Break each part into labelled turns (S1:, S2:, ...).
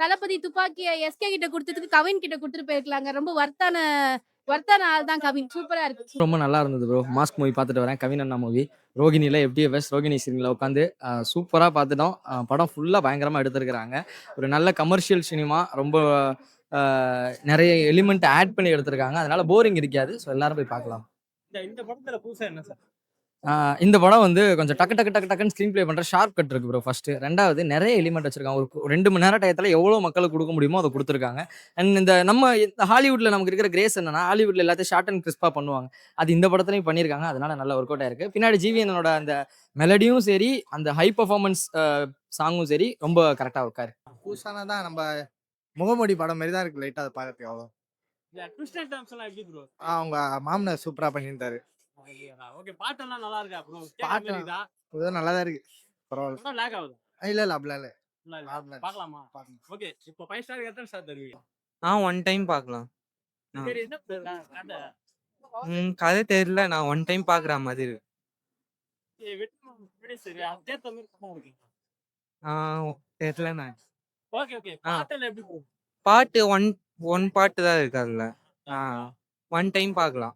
S1: தளபதி துப்பாக்கிய SK கிட்ட குடுத்ததுக்கு கவின் கிட்ட குடுத்துட்டு போயிருக்கலாங்க. ரொம்ப வொர்த்தான ஆள் தான் கவின். சூப்பரா இருக்கு.
S2: ரொம்ப நல்லா இருந்தது ப்ரோ. மாஸ்க் மூவி பார்த்துட்டு வரேன். கவின் அண்ணா மூவி. ரோகிணில எஃப்டிஎஃப்எஸ் ரோகிணி சீன்ல உட்காந்து சூப்பரா பார்த்துட்டோம். படம் ஃபுல்லா பயங்கரமா எடுத்திருக்காங்க. ஒரு நல்ல கமர்ஷியல் சினிமா. ரொம்ப நெறைய எலிமெண்ட் ஆட் பண்ணி எடுத்திருக்காங்க. அதனால போரிங் இருக்காது. ஸோ எல்லாரும் போய் பார்க்கலாம்.
S3: இந்த படத்துல புதுசா என்ன சார்?
S2: இந்த படம் வந்து கொஞ்சம் டக்குன்னு ஸ்க்ரீன் ப்ளே பண்ற ஷார்ப் கட் இருக்கு ப்ரோ ஃபர்ஸ்ட்டு. 2வது நெறைய எலிமெண்ட் வச்சிருக்காங்க. ஒரு 2 மணி நேரம் டயத்துல எவ்வளோ மக்களுக்கு குடுக்க முடியுமோ அத குடுத்துருக்காங்க. அண்ட் இந்த ஹாலிவுட்ல நமக்கு இருக்கிற கிரேஸ் என்னன்னா, ஹாலிவுட்ல எல்லாத்தையும் ஷார்ட் அண்ட் கிரிஸ்பா பண்ணுவாங்க. அது இந்த படத்துலயும் பண்ணியிருக்காங்க. அதனால நல்லா ஒர்க் அவுட் ஆயிருக்கு. பின்னாடி ஜிவிஎன்னோட அந்த மெலடியும் சரி, அந்த ஹை பெர்ஃபார்மன்ஸ் சாங்கும் சரி ரொம்ப கரெக்ட்டா ஒர்க் ஆயிருக்கு.
S4: புதுசானா தான் நம்ம முகமூடி படம் மாரி தான் இருக்கு லைட்டா அத பார்க்கறதுக்கு அவ்வளோ.
S3: இந்த ட்விஸ்ட் அண்ட் டர்ன்ஸ் எல்லாம் எப்படி ப்ரோ?
S4: அவங்க மாமனார் சூப்பரா பண்ணியிருந்தாரு.
S3: ஓகே, பாட்டெல்லாம் நல்லா இருக்கா ப்ரோ?
S4: பாட்டு
S3: கேக்குறீங்களா?
S4: புது நல்லா தான் இருக்கு. பரவால்ல.
S3: படம் லாக் ஆகுது.
S4: இல்ல அப்படிலாம் இல்ல.
S3: நல்லா பார்க்கலாமா? ஓகே, இப்போ 5 ஸ்டார் எத்தனை ஸ்டார் தருவீங்க?
S5: ஒன் டைம் பார்க்கலாம்.
S3: சரி, என்ன கதை?
S5: கதை தெரியல. நான் ஒன் டைம் பார்க்குற மாதிரி இருக்கு.
S3: சரி, அதேத்த மாதிரி படம் இருக்கு.
S5: தெரியல நான்.
S3: ஓகே, பாட்டெல்லாம் எப்படி ப்ரோ?
S5: பாட்டு ஒன் பாட்டு தான் இருக்கு அதுல. ஒன் டைம் பார்க்கலாம்.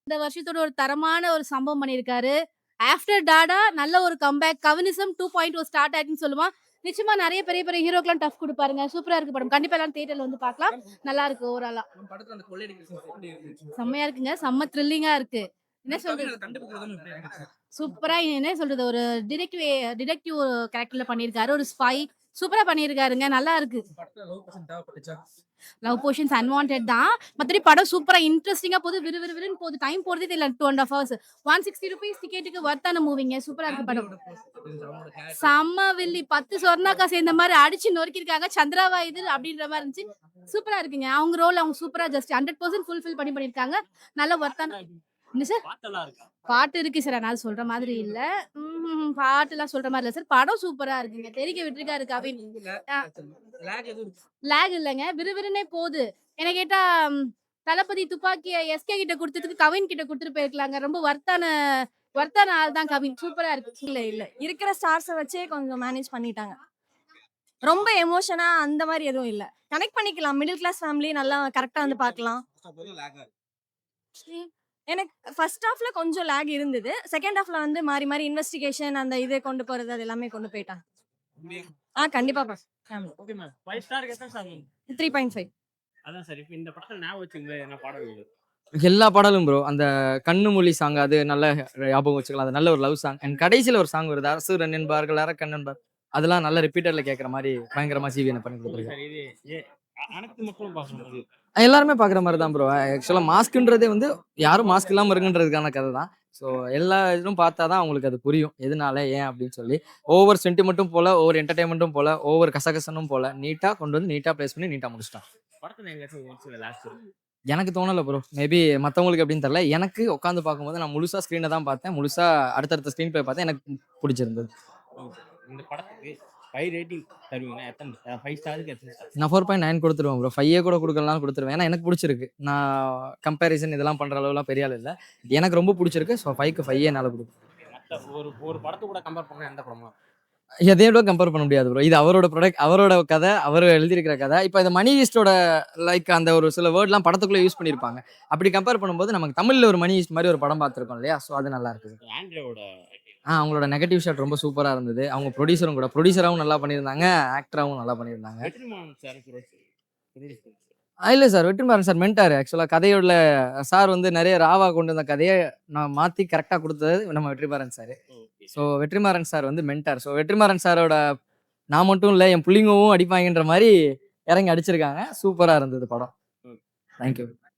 S1: இந்த வருஷத்தோட ஒரு தரமான ஒரு சம்பவம் பண்ணியிருக்காரு. ஆஃப்டர் டாடா நல்ல ஒரு கம்பேக். கவினிசம் 2.0 ஸ்டார்ட் ஆயிடுச்சுன்னு சொல்லுவான். நிச்சயமா நிறைய பெரிய பெரிய ஹீரோக்கெல்லாம் டஃப் கொடுப்பாருங்க. சூப்பரா இருக்கு படம். கண்டிப்பா எல்லாரும் தியேட்டர்ல வந்து பார்க்கலாம். நல்லா இருக்கு ஓவராலா. செம்மையா இருக்குங்க. செம்ம த்ரில்லிங்கா இருக்கு. என்ன சொல்றது? சூப்பரா என்ன சொல்றது? ஒரு டிடெக்டிவ் கேரக்டர்ல பண்ணியிருக்காரு. ஒரு ஸ்பை சூப்பரா பண்ணியிருக்காருங்க. நல்லா இருக்கு. லவ் போர்ஷன்ஸ் அன்வான்டட் தான். மத்தபடி படம் சூப்பரா இன்ட்ரெஸ்டிங்கா போகுது. விறுவிறுன்னு போகுது. டைம் போறதே தெரியல. 2.5 hours. 160 rupees டிக்கெட்டுக்கு வர்த்தான மூவிங்க. சூப்பரா இருக்கு படம். செம்ம வில்லி 10 சொர்ணாக்கா சேர்ந்த மாதிரி அடிச்சு நொறுக்கிருக்காங்க. சந்திராவா இது அப்படின்ற மாதிரி இருந்துச்சு. சூப்பரா இருக்குங்க. அவங்க ரோல் அவங்க சூப்பரா ஜஸ்ட் 100% ஃபுல்ஃபில் பண்ணிருக்காங்க. நல்ல வர்த்தான. என்ன சார்?
S3: பாட்டெல்லாம் இருக்கா?
S1: பாட்டு இருக்கு சார். நான் சொல்ற மாதிரி இல்ல. பாட்டுலாம் சொல்ற மாதிரி இல்ல சார். படம் சூப்பரா இருக்குங்க. தெரிக்க விட்டுருக்காரு கவின். லாக் இல்லங்க. விறுவிறுனே போகுது. என்ன கேட்டா தளபதி துப்பாக்கிய எஸ்கே கிட்ட குடுத்ததுக்கு கவின் கிட்ட குடுத்துட்டு போயிருக்கலாங்க. ரொம்ப வர்த்தான ஆள் தான் கவின். சூப்பரா இருக்கு.
S6: இல்ல இருக்கிற ஸ்டார்ஸை வச்சே கொஞ்சம் மேனேஜ் பண்ணிட்டாங்க. ரொம்ப எமோஷனா அந்த மாதிரி எதுவும் இல்ல. கனெக்ட் பண்ணிக்கலாம். மிடில் கிளாஸ் ஃபேமிலி நல்லா கரெக்டா வந்து பார்க்கலாம். எனக்கு ஃபர்ஸ்ட் ஹாஃப்ல கொஞ்சம் லேக் இருந்தது. செகண்ட் ஹாஃப்ல வந்து மாறி மாறி இன்வெஸ்டிகேஷன் அந்த இதை கொண்டு போறது அது எல்லாமே கொண்டு போயிட்டாங்க. கண்டிப்பா
S3: ஓகே மேம். 5 ஸ்டாருக்கு எத்தனை ஸ்டார்?
S6: 3.5.
S3: அதான் சார். இப்போ இந்த படத்துல ஞாபகம் வச்சுங்களேன் என்ன பாடல்?
S2: எல்லா பாடலும் ப்ரோ. அந்த கண்ணு மொழி சாங் அது நல்ல ஞாபகம் வச்சுக்கலாம். அது நல்ல ஒரு லவ் சாங். அண்ட் கடைசியில ஒரு சாங் வருது. அரசுரன் என்பார்கள் அரக்கன் என்பார். அதெல்லாம் நல்ல ரிப்பீட்டர்ல கேட்கற மாதிரி பயங்கரமா ஜிவிஎன் பண்ணி கொடுத்துருக்காரு.
S3: சார், இது அனைத்து மக்களும் பார்க்கணும்.
S2: எல்லாருமே பார்க்குற மாதிரி தான் ப்ரோ. ஆக்சுவலாக மாஸ்க்குன்றதே வந்து யாரும் மாஸ்க் இல்லாமல் இருக்குன்றதுக்கான கதை தான். ஸோ எல்லா இதுவும் பார்த்தா தான் அவங்களுக்கு அது புரியும். எதனால ஏன் அப்படின்னு சொல்லி ஓவர் சென்டிமெண்ட்டும் போல, ஓவர் என்டர்டைன்மெண்ட்டும் போல, ஓவர் கசகசனும் போல நீட்டாக கொண்டு வந்து நீட்டாக ப்ளேஸ் பண்ணி நீட்டாக முடிச்சிட்டான்.
S3: படத்துல எங்கேயாச்சும் லாஸ்ட்
S2: எனக்கு தோணலை ப்ரோ. மேபி மற்றவங்களுக்கு எப்படின்னு தெரியல. எனக்கு உட்காந்து பார்க்கும்போது நான் முழுசாக ஸ்க்ரீனை தான் பார்த்தேன். முழுசாக அடுத்தடுத்த ஸ்க்ரீன் ப்ளே பார்த்தேன். எனக்கு பிடிச்சிருந்தது.
S3: இந்த படத்துக்கு 5 ரேட்டிங் தருவீங்கன்னா எத்தனை? 5 ஸ்டாருக்கு எத்தனை ஸ்டார்?
S2: நான் 4.9 கொடுத்துருவேன் ப்ரோ. 5 கூட கொடுக்கலாம் கொடுத்துருவேன். ஏன்னா எனக்கு பிடிச்சிருக்கு. நான் கம்பேரிசன் இதெல்லாம் பண்ணுற அளவுலாம் பெரிய ஆள் இல்லை. எனக்கு ரொம்ப பிடிச்சிருக்கு. ஸோ 5க்கு 5 என்னால் கொடுக்கும்.
S3: மற்ற ஒரு படத்தை கூட கம்பேர் பண்ண எந்த படமா?
S2: எதையோட கம்பேர் பண்ண முடியாது ப்ரோ. இது அவரோட ப்ராடக்ட், அவரோட கதை, அவர் எழுதியிருக்கிற கதை. இப்போ இந்த மணி ஈஸ்டோட லைக் அந்த ஒரு சில வேர்ட்லாம் படத்துக்குள்ளே யூஸ் பண்ணியிருப்பாங்க. அப்படி கம்பேர் பண்ணும்போது நமக்கு தமிழில் ஒரு மணி ஈஸ்ட் மாதிரி ஒரு படம் பார்த்துருக்கோம் இல்லையா? ஸோ அது நல்லா இருக்குது.
S3: ஆண்ட்ரியோட
S2: அவங்களோட நெகட்டிவ் ஷாட் ரொம்ப சூப்பராக இருந்தது. அவங்க ப்ரொடியூசராகவும் நல்லா பண்ணியிருந்தாங்க. ஆக்டராகவும் நல்லா பண்ணியிருந்தாங்க.
S3: வெற்றிமாறன் சார்
S2: இல்லை சார், வெற்றிமாறன் சார் மென்டார். ஆக்சுவலாக கதையோட சார் வந்து நிறைய ராவா கொண்டு வந்த கதையை நான் மாற்றி கரெக்டாக கொடுத்தது நம்ம Vetrimaaran sir. So Vetrimaaran sir வந்து மென்டார். ஸோ வெற்றிமாறன் சாரோட நான் மட்டும் இல்லை என் புள்ளிங்கவும் அடிப்பாங்கன்ற மாதிரி இறங்கி அடிச்சிருக்காங்க. சூப்பராக இருந்தது படம். தேங்க்யூ.